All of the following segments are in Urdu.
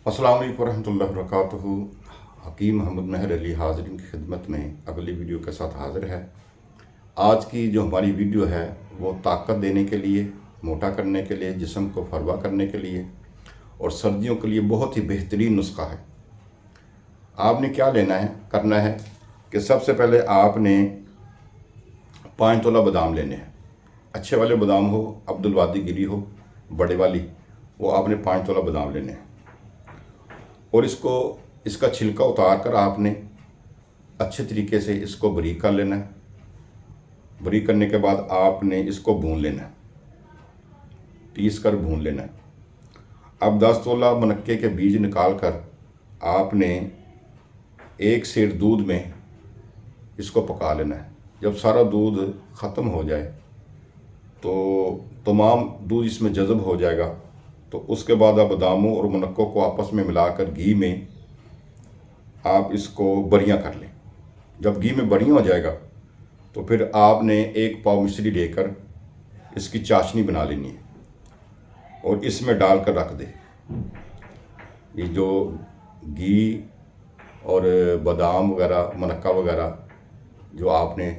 السلام علیکم ورحمۃ اللہ وبرکاتہ۔ حکیم محمد مہر علی حاضرین کی خدمت میں اگلی ویڈیو کے ساتھ حاضر ہے۔ آج کی جو ہماری ویڈیو ہے وہ طاقت دینے کے لیے، موٹا کرنے کے لیے، جسم کو فروا کرنے کے لیے اور سردیوں کے لیے بہت ہی بہترین نسخہ ہے۔ آپ نے کیا کرنا ہے کہ سب سے پہلے آپ نے 5 تولہ بادام لینے ہیں۔ اچھے والے بادام ہو، عبدالوادی گری ہو، بڑے والی، وہ آپ نے 5 تولہ بادام لینے ہیں اور اس کا چھلکا اتار کر آپ نے اچھے طریقے سے اس کو باریک کر لینا ہے۔ باریک کرنے کے بعد آپ نے اس کو بھون لینا ہے، پیس کر بھون لینا ہے۔ اب 10 تولہ منقے کے بیج نکال کر آپ نے 1 سیر دودھ میں اس کو پکا لینا ہے۔ جب سارا دودھ ختم ہو جائے تو تمام دودھ اس میں جذب ہو جائے گا، تو اس کے بعد آپ باداموں اور منقوں کو آپس میں ملا کر گھی میں آپ اس کو بریاں کر لیں۔ جب گھی میں بریاں ہو جائے گا تو پھر آپ نے 1 پاؤ مصری لے کر اس کی چاشنی بنا لینی ہے اور اس میں ڈال کر رکھ دیں۔ یہ جو گھی اور بادام وغیرہ، منقہ وغیرہ جو آپ نے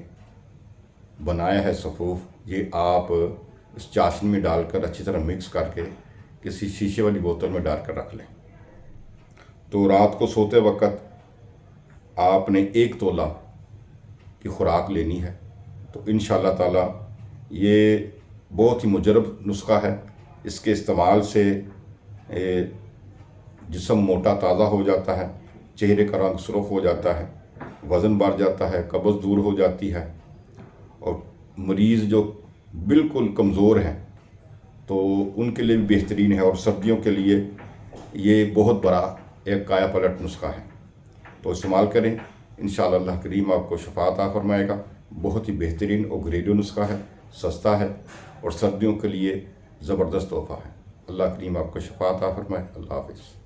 بنایا ہے صفوف، یہ آپ اس چاشنی میں ڈال کر اچھی طرح مکس کر کے کسی شیشے والی بوتل میں ڈال کر رکھ لیں۔ تو رات کو سوتے وقت آپ نے 1 تولہ کی خوراک لینی ہے۔ تو انشاءاللہ تعالی یہ بہت ہی مجرب نسخہ ہے۔ اس کے استعمال سے جسم موٹا تازہ ہو جاتا ہے، چہرے کا رنگ سرخ ہو جاتا ہے، وزن بڑھ جاتا ہے، قبض دور ہو جاتی ہے، اور مریض جو بالکل کمزور ہیں تو ان کے لیے بھی بہترین ہے، اور سردیوں کے لیے یہ بہت بڑا ایک کایا پلٹ نسخہ ہے۔ تو استعمال کریں، انشاءاللہ اللہ کریم آپ کو شفا عطا فرمائے گا۔ بہت ہی بہترین اور گھریلو نسخہ ہے، سستا ہے اور سردیوں کے لیے زبردست تحفہ ہے۔ اللہ کریم آپ کو شفا عطا فرمائے۔ اللہ حافظ۔